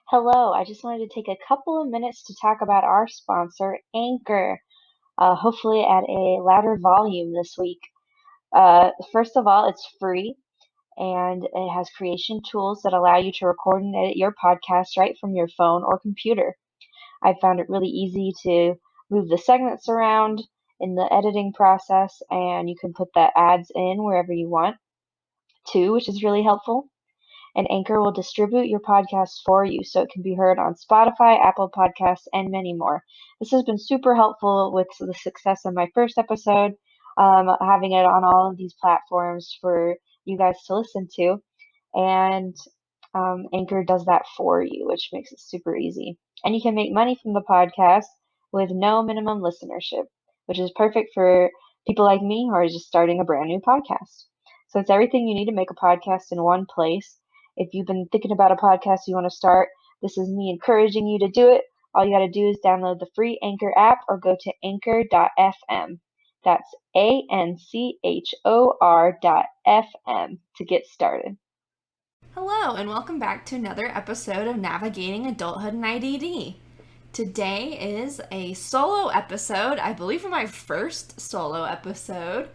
Hello, I just wanted to take a couple of minutes to talk about our sponsor, Anchor, hopefully at a louder volume this week. First of all, it's free and it has creation tools that allow you to record and edit your podcast right from your phone or computer. I found it really easy to move the segments around in the editing process, and you can put the ads in wherever you want too, which is really helpful. And Anchor will distribute your podcast for you so it can be heard on Spotify, Apple Podcasts, and many more. This has been super helpful with the success of my first episode, having it on all of these platforms for you guys to listen to. And Anchor does that for you, which makes it super easy. And you can make money from the podcast with no minimum listenership, which is perfect for people like me who are just starting a brand new podcast. So it's everything you need to make a podcast in one place. If you've been thinking about a podcast you want to start, this is me encouraging you to do it. All you got to do is download the free Anchor app or go to anchor.fm. That's ANCHOR.FM to get started. Hello, and welcome back to another episode of Navigating Adulthood and IDD. Today is a solo episode, I believe my first solo episode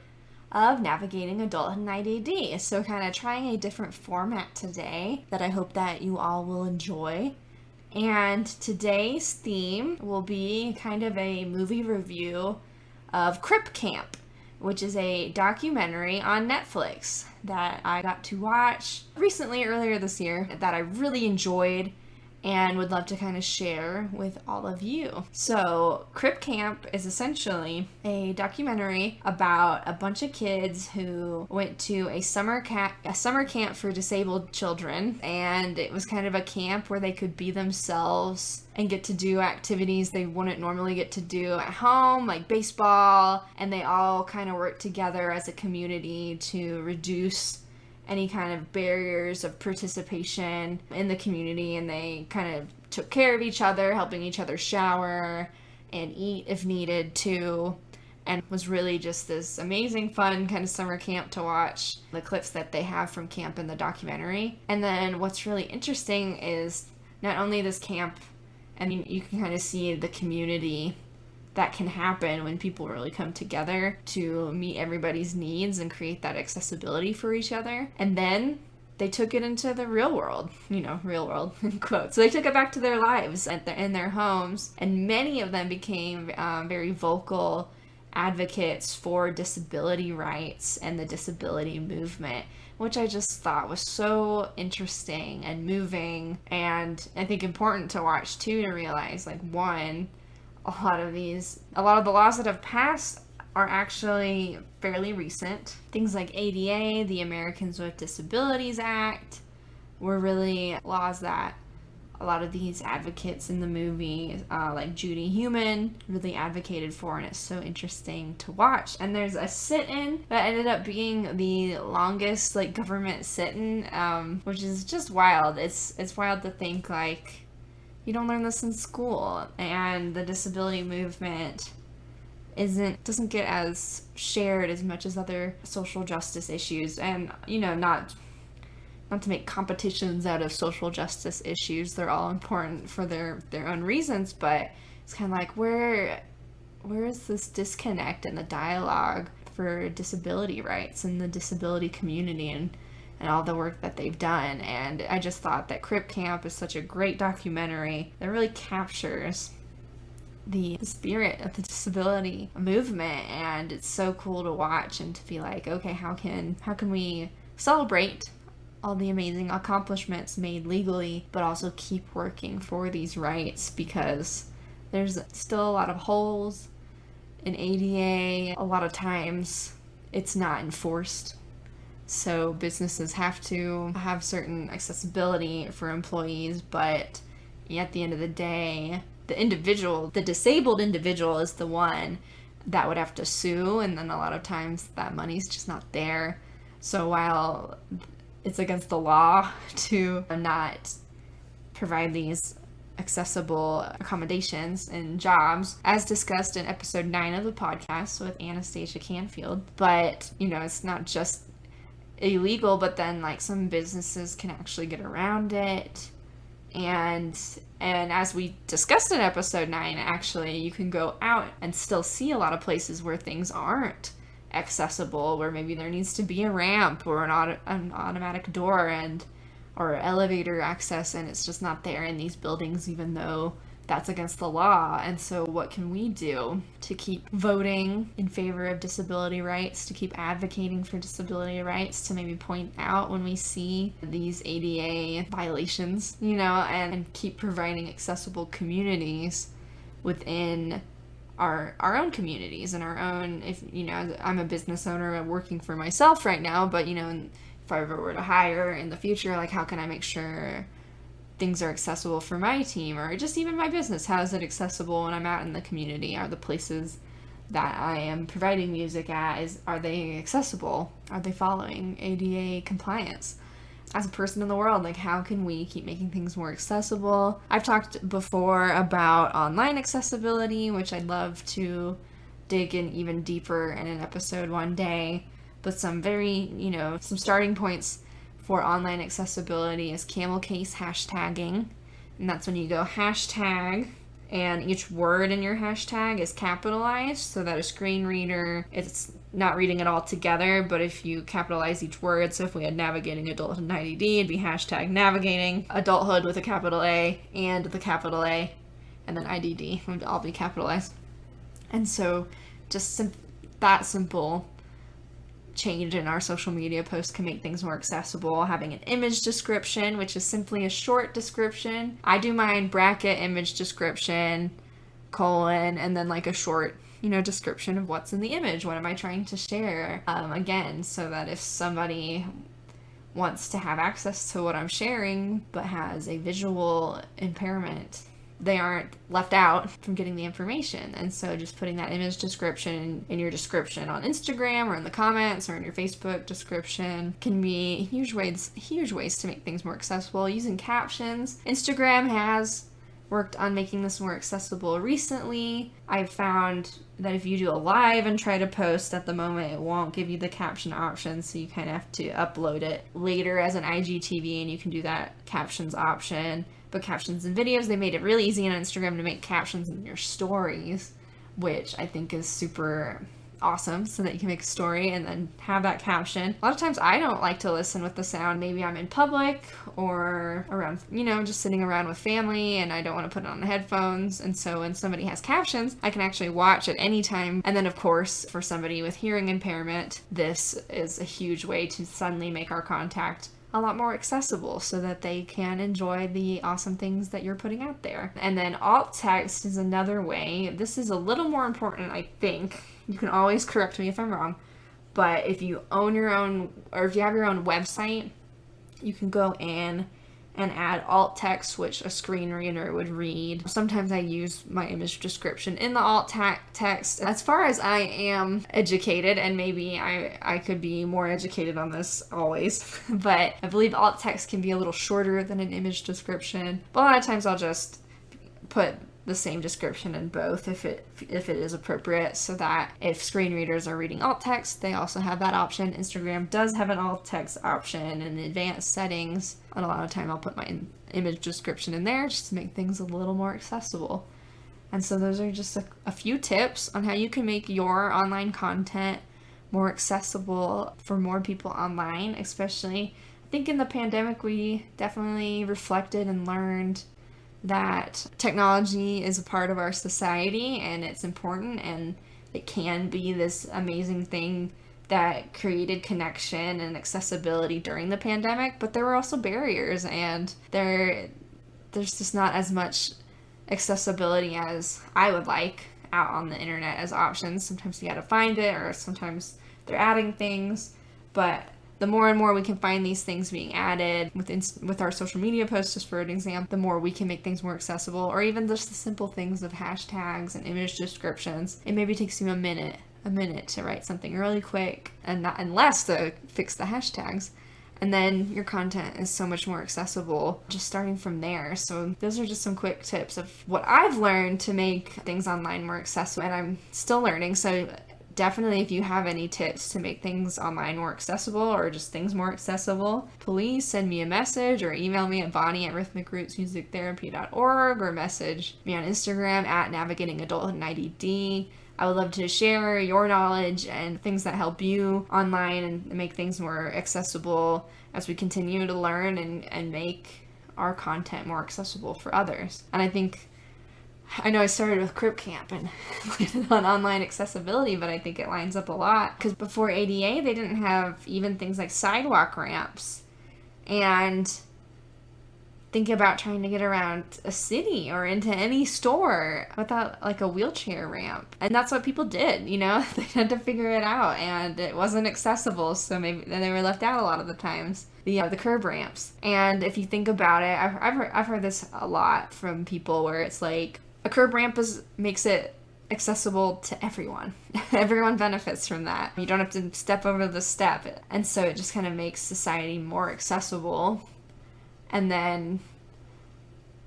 of Navigating Adulthood and IDD. So kind of trying a different format today that I hope that you all will enjoy. And today's theme will be kind of a movie review of Crip Camp, which is a documentary on Netflix that I got to watch recently, earlier this year, that I really enjoyed and would love to kind of share with all of you. So, Crip Camp is essentially a documentary about a bunch of kids who went to a summer camp for disabled children, and it was kind of a camp where they could be themselves and get to do activities they wouldn't normally get to do at home, like baseball, and they all kind of work together as a community to reduce any kind of barriers of participation in the community, and they kind of took care of each other, helping each other shower and eat if needed to, and was really just this amazing, fun kind of summer camp to watch the clips that they have from camp in the documentary. And then what's really interesting is not only this camp, I mean, you can kind of see the community that can happen when people really come together to meet everybody's needs and create that accessibility for each other. And then they took it into the real world, real world in quotes. So they took it back to their lives in their homes, and many of them became very vocal advocates for disability rights and the disability movement, which I just thought was so interesting and moving, and I think important to watch too, to realize, like, one, a lot of the laws that have passed are actually fairly recent. Things like ADA, the Americans with Disabilities Act, were really laws that a lot of these advocates in the movie, like Judy Heumann, really advocated for, and it's so interesting to watch. And there's a sit-in that ended up being the longest, like, government sit-in, which is just wild. It's wild to think, like, you don't learn this in school, and the disability movement doesn't get as shared as much as other social justice issues. And not to make competitions out of social justice issues, they're all important for their own reasons, but it's kind of like, where is this disconnect in the dialogue for disability rights and the disability community and all the work that they've done. And I just thought that Crip Camp is such a great documentary that really captures the spirit of the disability movement, and it's so cool to watch and to be like, okay, how can we celebrate all the amazing accomplishments made legally, but also keep working for these rights, because there's still a lot of holes in ADA. A lot of times it's not enforced. So businesses have to have certain accessibility for employees, but at the end of the day, the disabled individual is the one that would have to sue, and then a lot of times that money's just not there. So while it's against the law to not provide these accessible accommodations and jobs, as discussed in episode 9 of the podcast with Anastasia Canfield, but it's not just illegal, but then, like, some businesses can actually get around it And as we discussed in episode 9, actually, you can go out and still see a lot of places where things aren't accessible, where maybe there needs to be a ramp or an automatic door or elevator access, and it's just not there in these buildings, even though that's against the law. And so what can we do to keep voting in favor of disability rights, to keep advocating for disability rights, to maybe point out when we see these ADA violations, and keep providing accessible communities within our own communities and our own, if, I'm a business owner, I'm working for myself right now, but, if I ever were to hire in the future, like, how can I make sure things are accessible for my team, or just even my business? How is it accessible when I'm out in the community? Are the places that I am providing music at, are they accessible? Are they following ADA compliance? As a person in the world, like, how can we keep making things more accessible? I've talked before about online accessibility, which I'd love to dig in even deeper in an episode one day, but some some starting points for online accessibility is camel case hashtagging. And that's when you go hashtag and each word in your hashtag is capitalized so that a screen reader, it's not reading it all together, but if you capitalize each word, so if we had navigating adulthood and IDD, it'd be hashtag navigating adulthood with a capital A and the capital A, and then IDD would all be capitalized. And so just that simple change in our social media posts can make things more accessible. Having an image description, which is simply a short description. I do mine bracket image description, colon, and then like a short, description of what's in the image. What am I trying to share? Again, so that if somebody wants to have access to what I'm sharing but has a visual impairment, they aren't left out from getting the information. And so just putting that image description in your description on Instagram or in the comments or in your Facebook description can be huge ways to make things more accessible. Using captions. Instagram has worked on making this more accessible recently. I've found that if you do a live and try to post at the moment, it won't give you the caption option, so you kind of have to upload it later as an IGTV, and you can do that captions option. But captions in videos, they made it really easy on Instagram to make captions in your stories, which I think is super awesome, so that you can make a story and then have that caption. A lot of times I don't like to listen with the sound. Maybe I'm in public or around, just sitting around with family and I don't want to put it on the headphones. And so when somebody has captions, I can actually watch at any time. And then of course, for somebody with hearing impairment, this is a huge way to suddenly make our contact a lot more accessible so that they can enjoy the awesome things that you're putting out there. And then alt text is another way. This is a little more important, I think. You can always correct me if I'm wrong, but if you own your own, or if you have your own website, you can go in and add alt text, which a screen reader would read. Sometimes I use my image description in the alt text. As far as I am educated, and maybe I could be more educated on this always, but I believe alt text can be a little shorter than an image description. But a lot of times I'll just put the same description in both if it is appropriate, so that if screen readers are reading alt text, they also have that option. Instagram does have an alt text option in the advanced settings, and a lot of time I'll put my image description in there just to make things a little more accessible. And so those are just a few tips on how you can make your online content more accessible for more people online. Especially, I think in the pandemic we definitely reflected and learned that technology is a part of our society and it's important, and it can be this amazing thing that created connection and accessibility during the pandemic, but there were also barriers, and there's just not as much accessibility as I would like out on the internet as options. Sometimes you gotta find it, or sometimes they're adding things, but the more and more we can find these things being added with our social media posts, just for an example, the more we can make things more accessible, or even just the simple things of hashtags and image descriptions. It maybe takes you a minute to write something really quick and less to fix the hashtags. And then your content is so much more accessible just starting from there. So those are just some quick tips of what I've learned to make things online more accessible, and I'm still learning. So definitely, if you have any tips to make things online more accessible or just things more accessible, please send me a message or email me at bonnie@rhythmicrootsmusictherapy.org or message me on Instagram at navigatingadulthood I would love to share your knowledge and things that help you online and make things more accessible as we continue to learn and make our content more accessible for others. And I know I started with Crip Camp and on online accessibility, but I think it lines up a lot. Because before ADA, they didn't have even things like sidewalk ramps. And think about trying to get around a city or into any store without like a wheelchair ramp. And that's what people did, you know? They had to figure it out, and it wasn't accessible, so maybe they were left out a lot of the times. The curb ramps. And if you think about it, I've heard this a lot from people where it's like, a curb ramp makes it accessible to everyone. Everyone benefits from that. You don't have to step over the step. And so it just kind of makes society more accessible. And then,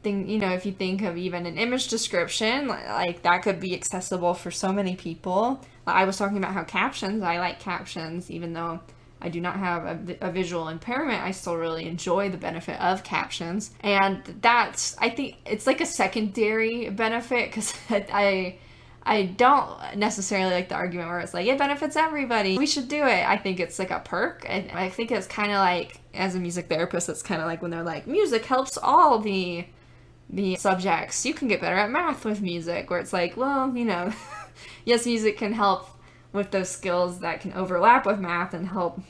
if you think of even an image description, like that could be accessible for so many people. I was talking about how I like captions, even though I do not have a visual impairment, I still really enjoy the benefit of captions. And I think it's like a secondary benefit, because I don't necessarily like the argument where it's like, it benefits everybody, we should do it. I think it's like a perk. And I think it's kind of like, as a music therapist, it's kind of like when they're like, music helps all the subjects. You can get better at math with music, where it's like, well, yes, music can help with those skills that can overlap with math and help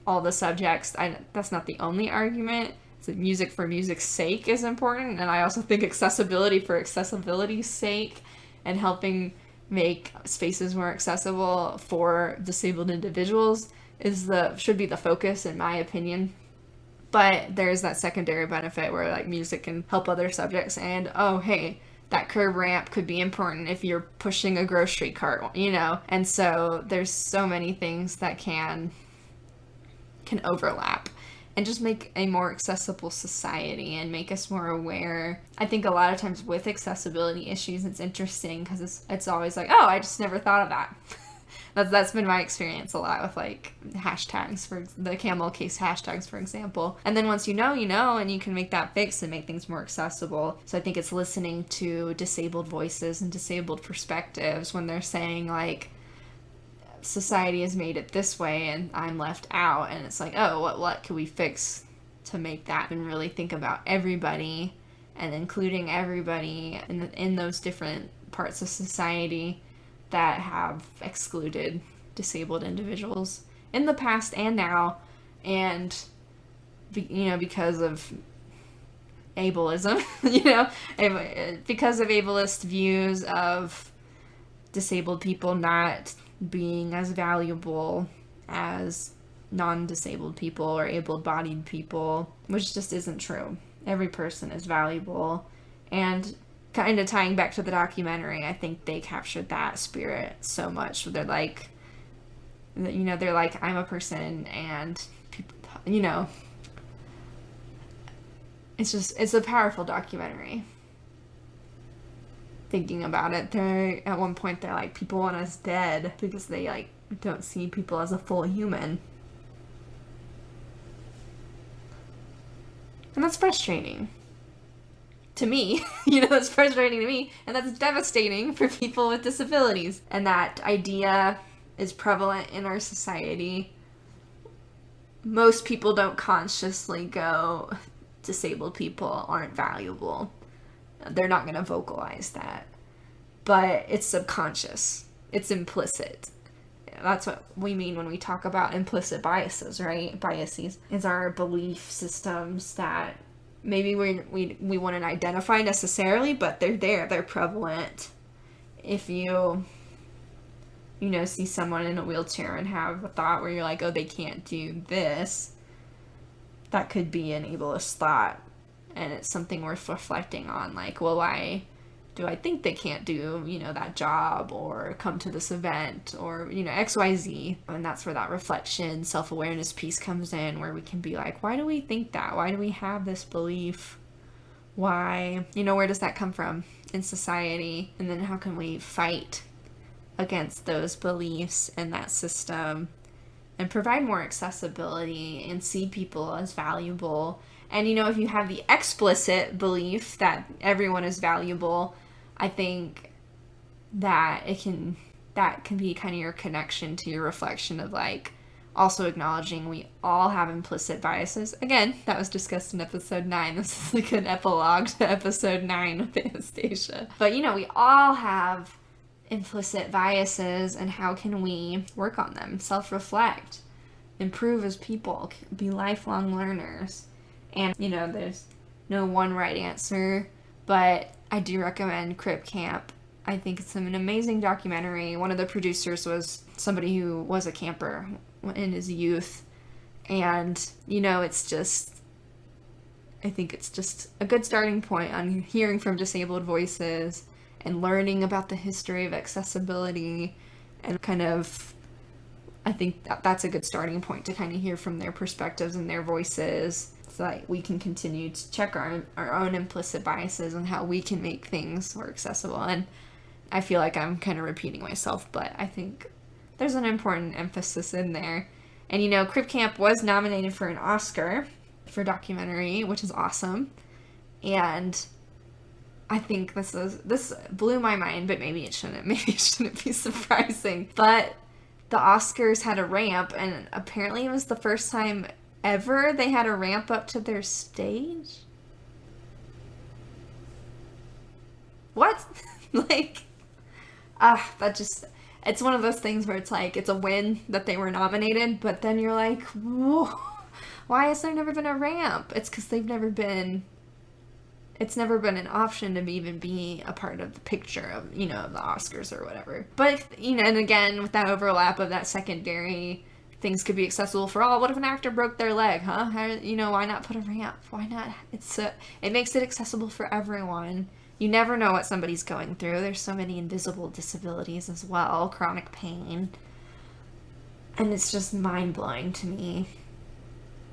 all the subjects. That's not the only argument. So music for music's sake is important, and I also think accessibility for accessibility's sake and helping make spaces more accessible for disabled individuals should be the focus, in my opinion. But there's that secondary benefit where like music can help other subjects, and oh hey, that curb ramp could be important if you're pushing a grocery cart, And so there's so many things that can overlap and just make a more accessible society and make us more aware. I think a lot of times with accessibility issues, it's interesting because it's always like, oh, I just never thought of that. That's been my experience a lot with like hashtags, for the Camel case hashtags, for example. And then once you know, and you can make that fix and make things more accessible. So I think it's listening to disabled voices and disabled perspectives when they're saying like, society has made it this way and I'm left out. And it's like, oh, what can we fix to make that, and really think about everybody and including everybody in those different parts of society that have excluded disabled individuals in the past and now, and because of ableism, because of ableist views of disabled people not being as valuable as non-disabled people or able-bodied people, which just isn't true. Every person is valuable. And kind of tying back to the documentary, I think they captured that spirit so much. They're like, I'm a person, and it's a powerful documentary. Thinking about it, at one point they're like, people want us dead because they like don't see people as a full human. And that's frustrating to me. That's frustrating to me, and that's devastating for people with disabilities. And that idea is prevalent in our society. Most people don't consciously go, disabled people aren't valuable. They're not going to vocalize that. But it's subconscious. It's implicit. That's what we mean when we talk about implicit biases, right? Biases is our belief systems that maybe we wouldn't identify necessarily, but they're there. They're prevalent. If you see someone in a wheelchair and have a thought where you're like, oh, they can't do this, that could be an ableist thought. And it's something worth reflecting on. Like, well, why do I think they can't do, that job or come to this event or, XYZ? And that's where that reflection, self-awareness piece comes in, where we can be like, why do we think that? Why do we have this belief? Why? Where does that come from in society? And then how can we fight against those beliefs and that system and provide more accessibility and see people as valuable. And, if you have the explicit belief that everyone is valuable, I think that that can be kind of your connection to your reflection of like also acknowledging we all have implicit biases. Again, that was discussed in episode 9. This is a good epilogue to episode 9 with Anastasia. But, we all have implicit biases, and how can we work on them, self-reflect, improve as people, be lifelong learners. And, there's no one right answer, but I do recommend Crip Camp. I think it's an amazing documentary. One of the producers was somebody who was a camper in his youth. And, I think it's just a good starting point on hearing from disabled voices and learning about the history of accessibility, and I think that's a good starting point to kind of hear from their perspectives and their voices, so that we can continue to check our own implicit biases and how we can make things more accessible. And I feel like I'm kind of repeating myself, but I think there's an important emphasis in there. And Crip Camp was nominated for an Oscar for documentary, which is awesome. And I think this blew my mind, but maybe it shouldn't. Maybe it shouldn't be surprising. But the Oscars had a ramp, and apparently it was the first time ever they had a ramp up to their stage. What? It's one of those things where it's like, it's a win that they were nominated, but then you're like, whoa, why has there never been a ramp? It's because it's never been an option to even be a part of the picture of, the Oscars or whatever. But, and again, with that overlap of that secondary, things could be accessible for all. What if an actor broke their leg, huh? Why not put a ramp? Why not? It makes it accessible for everyone. You never know what somebody's going through. There's so many invisible disabilities as well, chronic pain. And it's just mind-blowing to me.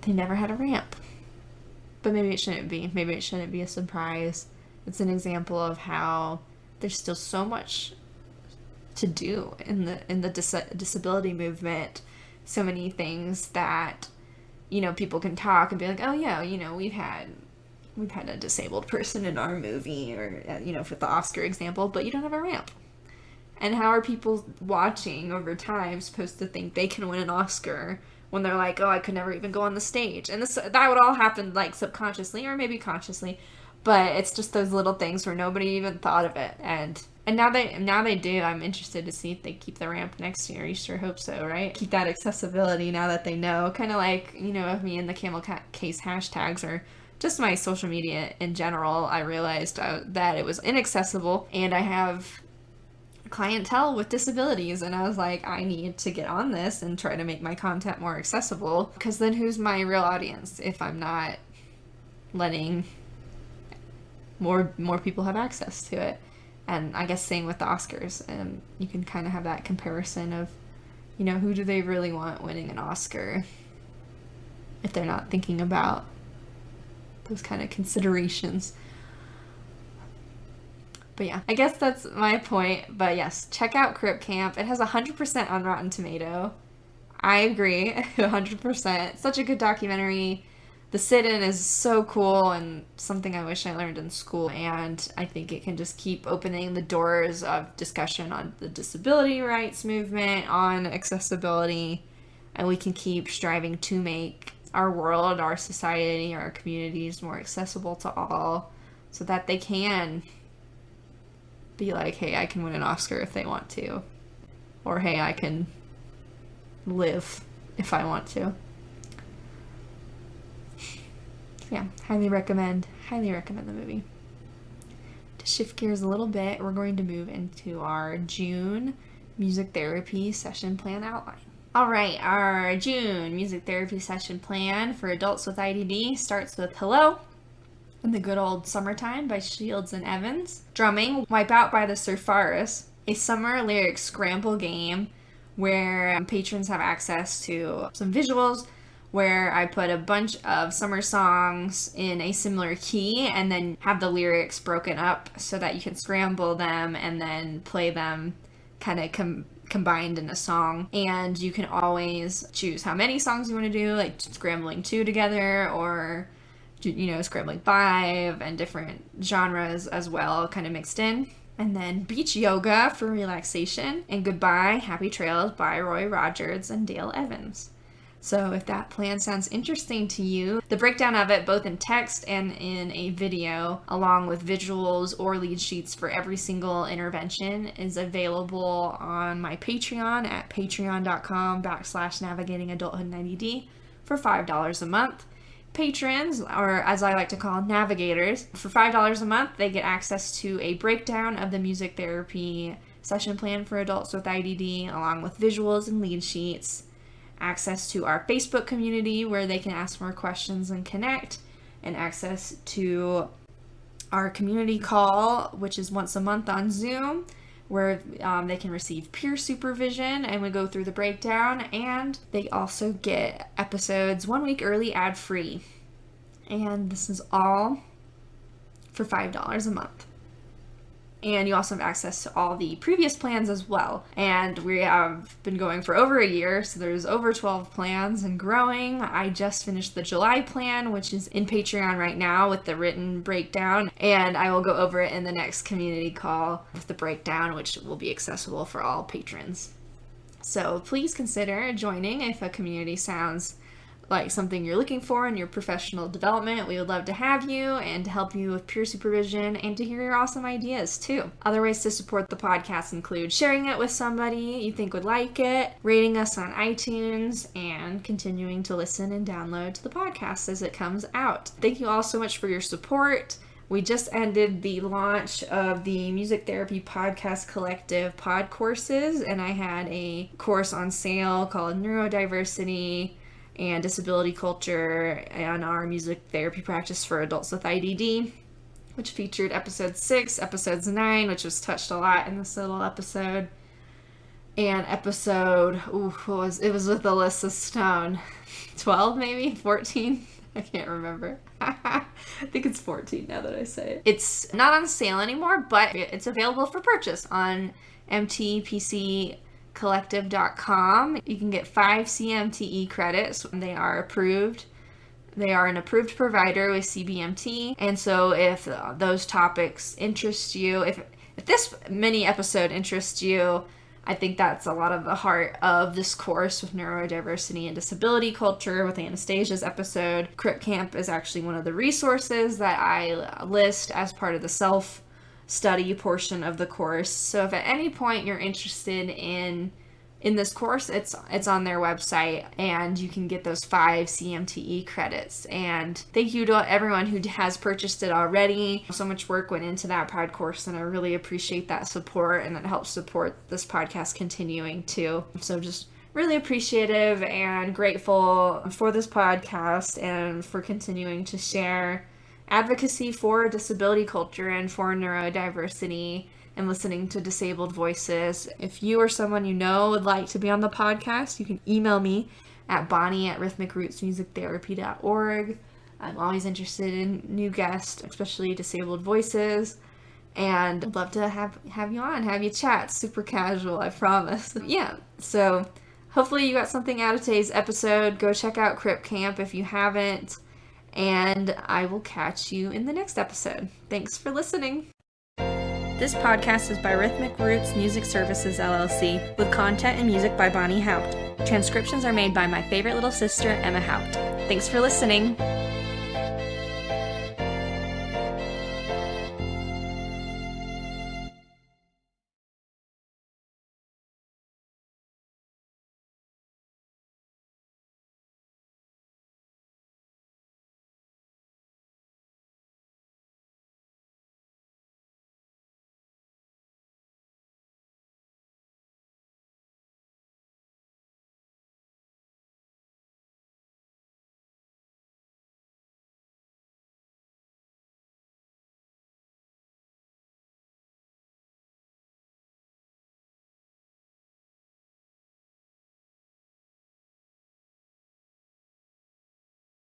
They never had a ramp. But maybe it shouldn't be. Maybe it shouldn't be a surprise. It's an example of how there's still so much to do in the disability movement. So many things that, people can talk and be like, oh yeah, we've had a disabled person in our movie, or, for the Oscar example, but you don't have a ramp. And how are people watching over time supposed to think they can win an Oscar when they're like, oh, I could never even go on the stage? And that would all happen like subconsciously or maybe consciously, but it's just those little things where nobody even thought of it. And now they do. I'm interested to see if they keep the ramp next year. You sure hope so, right? Keep that accessibility now that they know. Kind of like, of me and the Camel case hashtags, or just my social media in general. I realized that it was inaccessible, and I have clientele with disabilities, and I was like, I need to get on this and try to make my content more accessible, because then who's my real audience if I'm not letting more people have access to it? And I guess same with the Oscars, and you can kind of have that comparison of, who do they really want winning an Oscar if they're not thinking about those kind of considerations. But yeah, I guess that's my point. But yes, check out Crip Camp. It has 100% on Rotten Tomato. I agree, 100%. Such a good documentary. The sit-in is so cool and something I wish I learned in school. And I think it can just keep opening the doors of discussion on the disability rights movement, on accessibility. And we can keep striving to make our world, our society, our communities more accessible to all, so that they can be like, hey, I can win an Oscar if they want to. Or hey, I can live if I want to. Yeah, highly recommend the movie. To shift gears a little bit, we're going to move into our June music therapy session plan outline. All right, our June music therapy session plan for adults with IDD starts with Hello in the Good Old Summertime by Shields and Evans. Drumming, Wipe Out by the Surfaris, a summer lyric scramble game where patrons have access to some visuals where I put a bunch of summer songs in a similar key and then have the lyrics broken up so that you can scramble them and then play them kind of combined in a song. And you can always choose how many songs you want to do, like scrambling 2 together, or scrambling 5, and different genres as well, kind of mixed in. And then beach yoga for relaxation, and Goodbye, Happy Trails by Roy Rogers and Dale Evans. So if that plan sounds interesting to you, the breakdown of it, both in text and in a video, along with visuals or lead sheets for every single intervention, is available on my Patreon at patreon.com/navigatingadulthood90d for $5 a month. Patrons, or as I like to call navigators, for $5 a month, they get access to a breakdown of the music therapy session plan for adults with IDD, along with visuals and lead sheets, access to our Facebook community where they can ask more questions and connect, and access to our community call, which is once a month on Zoom, where they can receive peer supervision and we go through the breakdown. And they also get episodes 1 week early, ad-free. And this is all for $5 a month. And you also have access to all the previous plans as well. And we have been going for over a year, so there's over 12 plans and growing. I just finished the July plan, which is in Patreon right now with the written breakdown. And I will go over it in the next community call with the breakdown, which will be accessible for all patrons. So please consider joining if a community sounds like something you're looking for in your professional development. We would love to have you and to help you with peer supervision and to hear your awesome ideas too. Other ways to support the podcast include sharing it with somebody you think would like it, rating us on iTunes, and continuing to listen and download to the podcast as it comes out. Thank you all so much for your support. We just ended the launch of the Music Therapy Podcast Collective pod courses, and I had a course on sale called Neurodiversity and Disability Culture and our music therapy practice for adults with IDD, which featured episode 6, episodes 9, which was touched a lot in this little episode, and episode, it was with Alyssa Stone, 12 maybe, 14, I can't remember. I think it's 14 now that I say it. It's not on sale anymore, but it's available for purchase on mtpccollective.com. You can get 5 CMTE credits. They are approved. They are an approved provider with CBMT. And so if those topics interest you, if this mini episode interests you, I think that's a lot of the heart of this course with neurodiversity and disability culture with Anastasia's episode. Crip Camp is actually one of the resources that I list as part of the self-study portion of the course. So if at any point you're interested in this course, it's on their website, and you can get those 5 CMTE credits. And thank you to everyone who has purchased it already. So much work went into that pod course, and I really appreciate that support, and it helps support this podcast continuing too. So just really appreciative and grateful for this podcast and for continuing to share advocacy for disability culture and for neurodiversity and listening to disabled voices. If you or someone you know would like to be on the podcast, you can email me at bonnie@rhythmicrootsmusictherapy.org. I'm always interested in new guests, especially disabled voices, and I'd love to have you on, have you chat. Super casual, I promise. Yeah, so hopefully you got something out of today's episode. Go check out Crip Camp if you haven't, and I will catch you in the next episode. Thanks for listening. This podcast is by Rhythmic Roots Music Services, LLC, with content and music by Bonnie Haupt. Transcriptions are made by my favorite little sister, Emma Haupt. Thanks for listening.